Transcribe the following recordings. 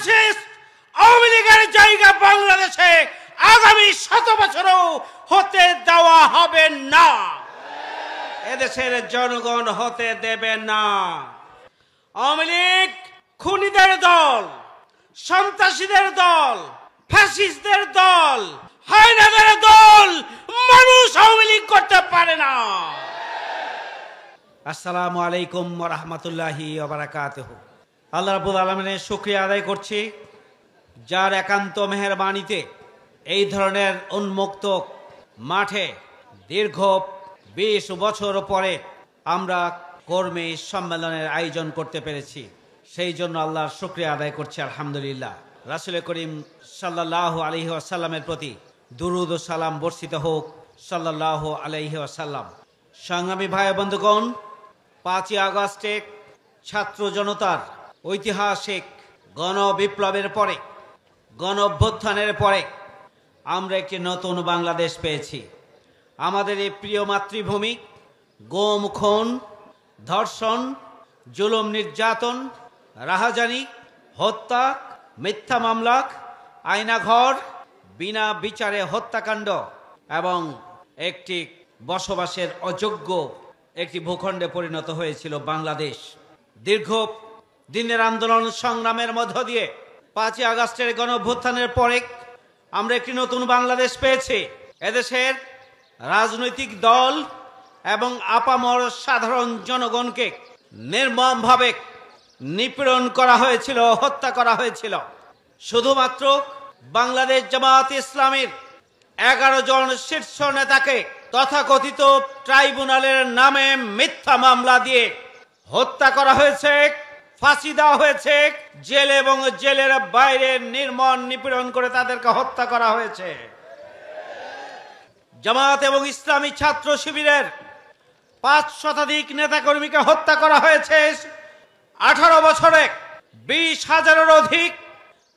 Fascist Awami লীগের জায়গা বাংলাদেশে আগামী 7 বছরও হতে দেওয়া হবে না। এদেশের জনগণ হতে দেবে না। আওয়ামী লীগ খুনিদের দল, সন্ত্রাসীদের দল, ফ্যাসিস্টদের দল, হায়নাদের দল। মানুষ আওয়ামী লীগ করতে পারে না। আসসালামু আলাইকুম ওয়া রাহমাতুল্লাহি ওয়া বারাকাতুহু। আল্লাহ রাব্বুল আলামিনের শুকরিয়া আদায় করছি, যার একান্ত মেহেরবানিতে এই ধরনের উন্মুক্ত মাঠে দীর্ঘ 20 বছর পরে আমরা কর্মী সম্মেলনের আয়োজন করতে পেরেছি। সেই জন্য আল্লাহর শুকরিয়া আদায় করছি, আলহামদুলিল্লাহ। রাসূল করিম সাল্লাল্লাহু আলাইহি ওয়াসাল্লামের প্রতি দুরূদ ও সালাম বর্ষিত হোক, সাল্লাল্লাহু আলাইহি ওয়াসাল্লাম। সংগ্রামী ভাই বন্ধুগণ, 5ই আগস্টে ছাত্র জনতার ঐতিহাসিক গণবিপ্লবের পরে, গণ অভ্যুত্থানের পরে আমরা একটি নতুন বাংলাদেশ পেয়েছি। আমাদের এই প্রিয় মাতৃভূমি গুম, খুন, ধর্ষণ, জুলুম, নির্যাতন, রাহাজানি, হত্যা, মিথ্যা মামলা, আয়নাঘর, বিনা বিচারে হত্যাকাণ্ড এবং একটি বসবাসের অযোগ্য একটি ভূখণ্ডে পরিণত হয়েছিল বাংলাদেশ। দীর্ঘ দিনের আন্দোলন সংগ্রামের মধ্য দিয়ে 5ই আগস্টের গণঅভ্যুত্থানের পরে আমরা একটি নতুন বাংলাদেশ পেয়েছি। এদেশের রাজনৈতিক দল এবং আপামর সাধারণ জনগণকে নির্মমভাবে নিপীড়ন করা হয়েছিল, হত্যা করা হয়েছিল। শুধুমাত্র বাংলাদেশ জামাত ইসলামীর 11 জন শীর্ষ নেতাকে তথাকথিত ট্রাইব্যুনালের নামে মিথ্যা মামলা দিয়ে হত্যা করা হয়েছে, ফাঁসি দেওয়া হয়েছে, জেল এবং জেলের বাইরে নির্মম নিপীড়ন করে তাদেরকে হত্যা করা হয়েছে। জামাত এবং ইসলামী ছাত্র শিবিরের 5 শতাধিক নেতাকর্মীকে হত্যা করা হয়েছে। 18 বছরে 20,000-এর অধিক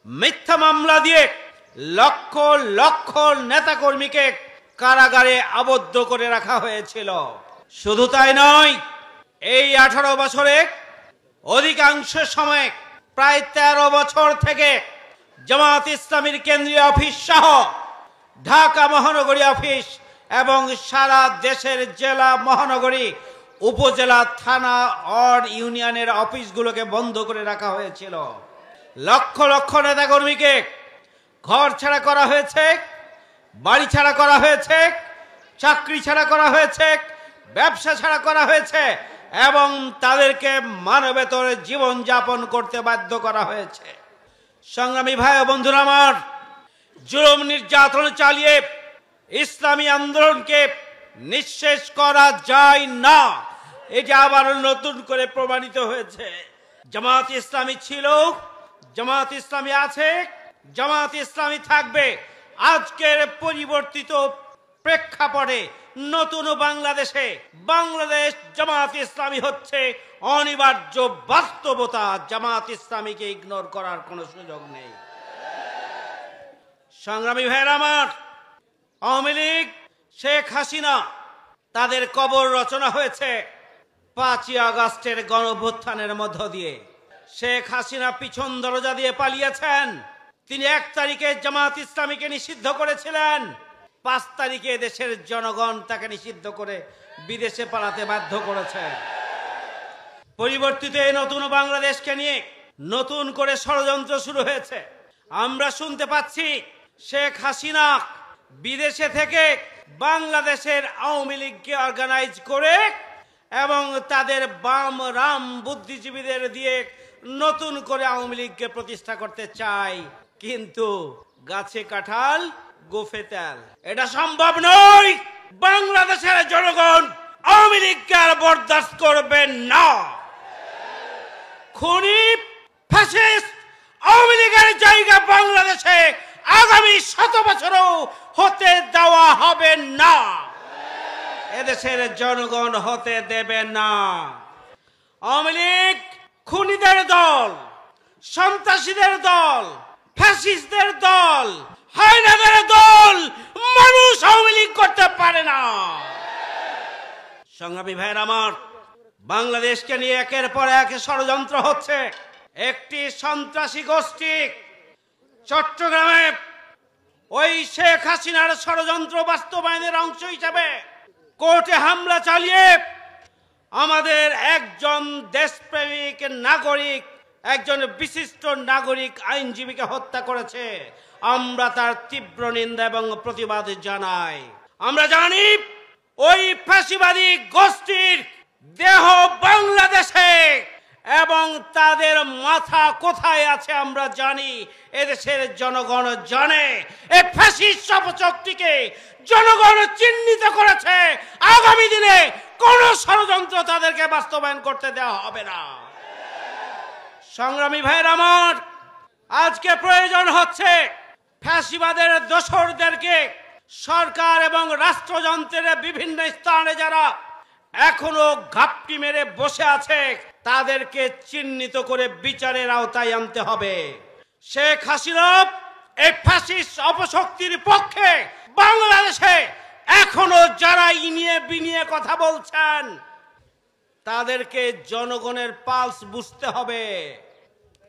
মিথ্যা মামলা দিয়ে লক্ষ লক্ষ নেতাকর্মীকে কারাগারে আবদ্ধ করে রাখা হয়েছিল। শুধু তাই নয়, এই 18 বছরে অধিকাংশ সময় প্রায় 13 বছর থেকে জামাত ইসলামীর কেন্দ্রীয় অফিস সহ ঢাকা মহানগরী অফিস এবং সারা দেশের জেলা, মহানগরী, উপজেলা, থানা আর ইউনিয়নের অফিসগুলোকে বন্ধ করে রাখা হয়েছিল। লক্ষ লক্ষ নেতাকর্মীকে ঘর ছাড়া করা হয়েছে, বাড়ি ছাড়া করা হয়েছে, চাকরি ছাড়া করা হয়েছে, ব্যবসা ছাড়া করা হয়েছে এবং তাদেরকে মানবেতর জীবন যাপন করতে বাধ্য করা হয়েছে। সংগ্রামী ভাই ও বন্ধুরা আমার, জুলুম নির্যাতন চালিয়ে ইসলামী আন্দোলনকে নিঃশেষ করা যায় না, এটা আবার নতুন করে প্রমাণিত হয়েছে। জামাত ইসলামী ছিল, জামাত ইসলামী আছে, জামাত ইসলামী থাকবে। আজকের পরিবর্তিত প্রেক্ষাপটে নতুন বাংলাদেশে বাংলাদেশ জামাত ইসলামী হচ্ছে অনিবার্য বাস্তবতা। জামাত ইসলামীকে ইগনোর করার কোনো সুযোগ নেই। সংগ্রামী ভাইয়েরা আমার, আওয়ামী লীগ, শেখ হাসিনা, তাদের কবর রচনা হয়েছে 5ই আগস্টের গণঅভ্যুত্থানের মধ্য দিয়ে। শেখ হাসিনা পিছন দরজা দিয়ে পালিয়েছেন। তিনি 1 তারিখে জামাত ইসলামীকে নিষিদ্ধ করেছিলেন। 5 তারিখে দেশের জনগণ তাকে নিষিদ্ধ করে বিদেশে পালাতে বাধ্য করেছে। পরিবর্তিত এই নতুন বাংলাদেশকে নিয়ে নতুন করে ষড়যন্ত্র শুরু হয়েছে। আমরা শুনতে পাচ্ছি শেখ হাসিনা বিদেশে থেকে বাংলাদেশের আওয়ামী লীগকে অর্গানাইজ করে এবং তাদের বাম রাম বুদ্ধিজীবীদের দিয়ে নতুন করে আওয়ামী লীগকে প্রতিষ্ঠা করতে চায়। কিন্তু গাছে কাঁঠাল, গোফে তেল, এটা সম্ভব নয়। বাংলাদেশের জনগণ আওয়ামী লীগকে আর বরদাস্ত করবেন না। খুনি, ফ্যাসিস্ট আওয়ামী লীগের জায়গা বাংলাদেশে আগামী 7 বছরও হতে দেওয়া হবে না। এদেশের জনগণ হতে দেবে না। আওয়ামী লীগ খুনিদের দল, সন্ত্রাসীদের দল, ফ্যাসিস্টদের দল, হায়নাদের দল। মানুষ আওয়ামী লীগ করতে পারে না। সংগ্রামী ভাইয়ের আমার, বাংলাদেশকে নিয়ে একের পর এক ষড়যন্ত্র হচ্ছে। একটি সন্ত্রাসী গোষ্ঠী চট্টগ্রামে ওই শেখ হাসিনার ষড়যন্ত্র বাস্তবায়নের অংশ হিসাবে কোর্টে হামলা চালিয়ে আমাদের একজন দেশপ্রেমিক নাগরিক, একজন বিশিষ্ট নাগরিক আইনজীবীকে হত্যা করেছে। আমরা তার তীব্র নিন্দা এবং প্রতিবাদ জানাই। আমরা জানি ওই ফ্যাসিবাদী গোষ্ঠীর দেহ বাংলাদেশে এবং তাদের মাথা কোথায় আছে আমরা জানি। এদেশের জনগণ জানে। এই ফ্যাসিস্ট অপশক্তিকে জনগণ চিহ্নিত করেছে। আগামী দিনে কোন ষড়যন্ত্র তাদেরকে বাস্তবায়ন করতে দেওয়া হবে না। সংগ্রামী ভাইয়ের আমার, আজকে প্রয়োজন হচ্ছে ফ্যাসিবাদের দোসরদেরকে সরকার এবং রাষ্ট্রযন্ত্রের বিভিন্ন স্থানে যারা এখনো ঘাপটি মেরে বসে আছে তাদেরকে চিহ্নিত করে বিচারের আওতায় আনতে হবে। শেখ হাসিনা এই ফ্যাসিস্ট অপশক্তির পক্ষে বাংলাদেশে এখনো যারা ইনিয়ে বিনিয়ে কথা বলছেন তাদেরকে জনগণের পালস বুঝতে হবে,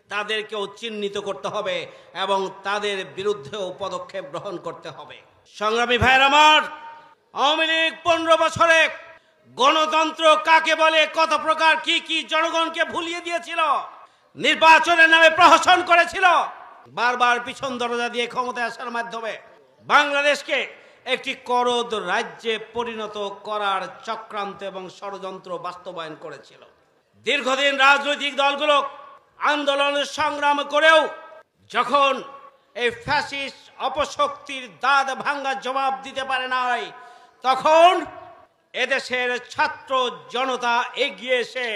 তাদেরকেও চিহ্নিত করতে হবে এবং তাদের বিরুদ্ধেও পদক্ষেপ গ্রহণ করতে হবে। সংগ্রামী ভাইয়ের আমার, আওয়ামী লীগ 15 বছরে গণতন্ত্র কাকে বলে, কত প্রকার কি কি জনগণকে ভুলিয়ে দিয়েছিল, নির্বাচনের নামে প্রহসন করেছিল, বারবার পিছন দরজা দিয়ে ক্ষমতায় আসার মাধ্যমে বাংলাদেশকে একটি করদ রাজ্যে পরিণত করার চক্রান্ত এবং ষড়যন্ত্র বাস্তবায়ন করেছিল। দীর্ঘদিন রাজনৈতিক দলগুলো আন্দোলনের সংগ্রাম করেও যখন এই ফ্যাসিস্ট অপশক্তির দাঁত ভাঙ্গা জবাব দিতে পারে নাই, তখন এদেশের ছাত্র জনতা এগিয়ে এসে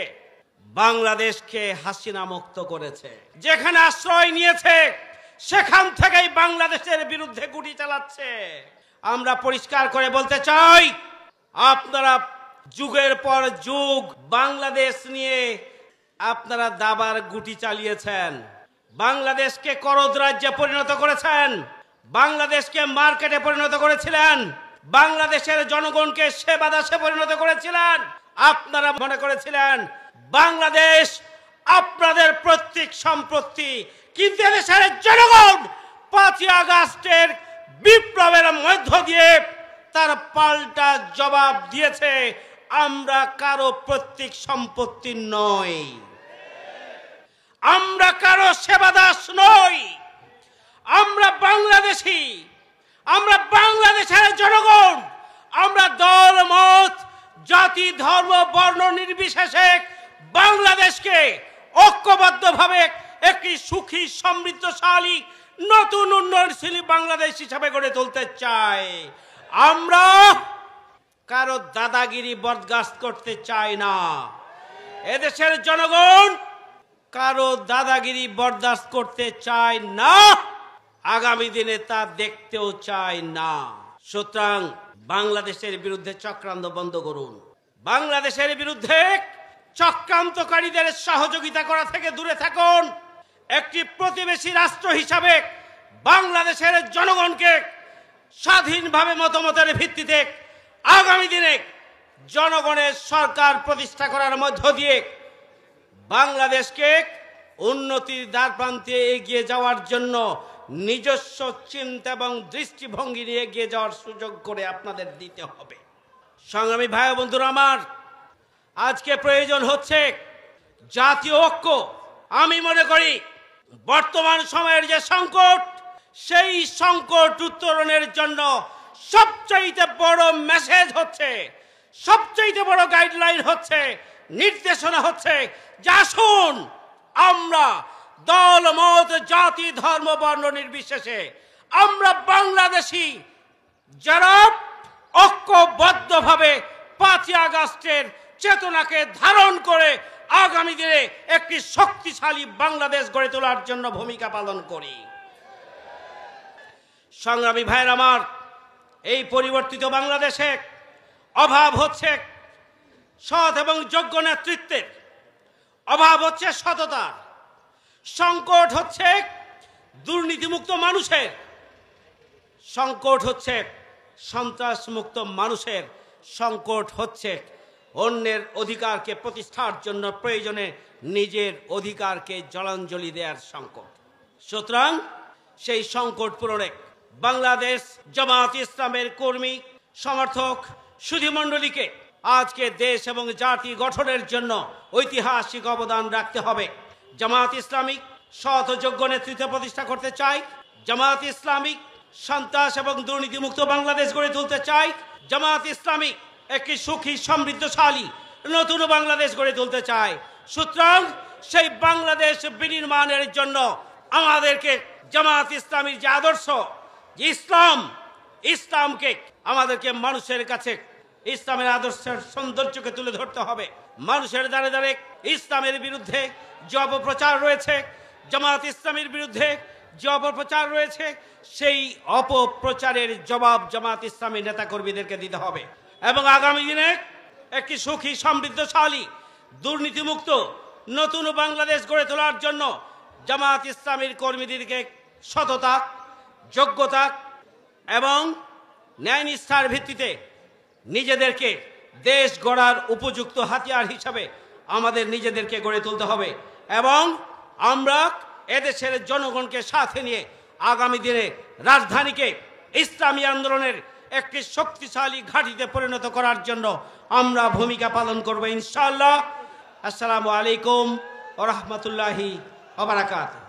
বাংলাদেশকে হাসিনা মুক্ত করেছে। যেখানে আশ্রয় নিয়েছে সেখান থেকেই বাংলাদেশের বিরুদ্ধে গুলি চালাচ্ছে। আমরা পরিষ্কার করে বলতে চাই, আপনারা যুগের পর যুগ বাংলাদেশ নিয়ে আপনারা দাবার গুটি চালিয়েছেন, বাংলাদেশকে করদ রাজ্যে পরিণত করেছেন, বাংলাদেশকে মার্কেটে পরিণত করেছিলেন, বাংলাদেশের জনগণকে সেবা দাসে পরিণত করেছিলেন। আপনারা মনে করেছিলেন বাংলাদেশ আপনাদের প্রত্যেক সম্পত্তি, কিন্তু এদেশের জনগণ 5ই আগস্টের বিপ্লবের মধ্য দিয়ে তার পাল্টা জবাব দিয়েছে, আমরা কারো প্রত্যেক সম্পত্তি নই, আমরা কারো সেবাদাস নই, আমরা বাংলাদেশী, আমরা বাংলাদেশের জনগণ, আমরা দল মত জাতি ধর্ম বর্ণ নির্বিশেষে বাংলাদেশকে ঐক্যবদ্ধভাবে একটি সুখী সমৃদ্ধশালী নতুন উন্নয়নশীল বাংলাদেশ হিসাবে গড়ে তুলতে চাই। আমরা কারো দাদাগিরি বরদাস্ত করতে চাই না। এদেশের জনগণ কারো দাদাগিরি বরদাস্ত করতে চায় না, আগামী দিনে তা দেখতেও চায় না। সুতরাং বাংলাদেশের বিরুদ্ধে চক্রান্ত বন্ধ করুন। বাংলাদেশের বিরুদ্ধে চক্রান্তকারীদের সহযোগিতা করা থেকে দূরে থাকুন। একটি প্রতিবেশী রাষ্ট্র হিসাবে বাংলাদেশের জনগণকে স্বাধীনভাবে মতামতের ভিত্তিতে আগামী দিনে জনগণের সরকার প্রতিষ্ঠা করার মধ্য দিয়ে বাংলাদেশকে উন্নতির দ্বারপ্রান্তে এগিয়ে যাওয়ার জন্য নিজস্ব চিন্তা এবং দৃষ্টিভঙ্গি নিয়ে এগিয়ে যাওয়ার সুযোগ করে আপনাদের দিতে হবে। সংগ্রামী ভাই ও বন্ধুরা আমার, আজকে প্রয়োজন হচ্ছে জাতীয় ঐক্য। আমি মনে করি বর্তমান সময়ের যে সংকট, সেই সংকট উত্তরণের জন্য সবচাইতে বড় মেসেজ হচ্ছে, সবচাইতে বড় গাইডলাইন হচ্ছে, নির্দেশনা হচ্ছে যে আসুন আমরা দল মত জাতি ধর্ম বর্ণ নির্বিশেষে আমরা বাংলাদেশি যারা ঐক্যবদ্ধভাবে 5ই আগস্টের চেতনাকে ধারণ করে আগামী দিনে একটি শক্তিশালী বাংলাদেশ গড়ে তোলার জন্য ভূমিকা পালন করি। সংগ্রামী ভাইয়ের আমার, এই পরিবর্তিত বাংলাদেশে অভাব হচ্ছে সৎ এবং যোগ্য নেতৃত্বের, অভাব হচ্ছে সততার, সংকট হচ্ছে দুর্নীতিমুক্ত মানুষের, সংকট হচ্ছে সন্ত্রাসমুক্ত মানুষের, সংকট হচ্ছে অন্যের অধিকারকে প্রতিষ্ঠার জন্য প্রয়োজনে নিজের অধিকারকে জলাঞ্জলি দেওয়ার সংকট। সুতরাং সেই সংকট পূরণে বাংলাদেশ জামাত ইসলামের কর্মী সমর্থক সুধীমণ্ডলীকে আজকে দেশ এবং জাতি গঠনের জন্য ঐতিহাসিক অবদান রাখতে হবে। জামাত ইসলামী সৎ ও যোগ্য নেতৃত্ব প্রতিষ্ঠা করতে চাই। জামাত ইসলামী সন্ত্রাস এবং দুর্নীতিমুক্ত বাংলাদেশ গড়ে তুলতে চাই। জামাত ইসলামী একটি সুখী সমৃদ্ধশালী নতুন বাংলাদেশ গড়ে তুলতে চায়। সুতরাং সেই বাংলাদেশ বিনির্মাণের জন্য আমাদেরকে জামাত ইসলামীর যে আদর্শ, যে ইসলামকে আমাদেরকে মানুষের কাছে ইসলামের আদর্শের সৌন্দর্যকে তুলে ধরতে হবে। মানুষের দ্বারে দ্বারে ইসলামের বিরুদ্ধে যে অপপ্রচার রয়েছে, জামাত ইসলামের বিরুদ্ধে যে অপপ্রচার রয়েছে, সেই অপপ্রচারের জবাব জামাত ইসলামের নেতাকর্মীদেরকে দিতে হবে এবং আগামী দিনে একটি সুখী সমৃদ্ধশালী দুর্নীতিমুক্ত নতুন বাংলাদেশ গড়ে তোলার জন্য জামাত ইসলামীর কর্মীদেরকে সততা, যোগ্যতা এবং ন্যায়নিষ্ঠার ভিত্তিতে নিজেদেরকে দেশ গড়ার উপযুক্ত হাতিয়ার হিসাবে আমাদের নিজেদেরকে গড়ে তুলতে হবে এবং আমরা এদেশের জনগণকে সাথে নিয়ে আগামী দিনে রাজধানীকে ইসলামী আন্দোলনের একটি শক্তিশালী ঘাঁটিতে পরিণত করার জন্য আমরা ভূমিকা পালন করব ইনশাআল্লাহ। আসসালামু আলাইকুম ওয়া রাহমাতুল্লাহি ওয়া বারাকাতুহু।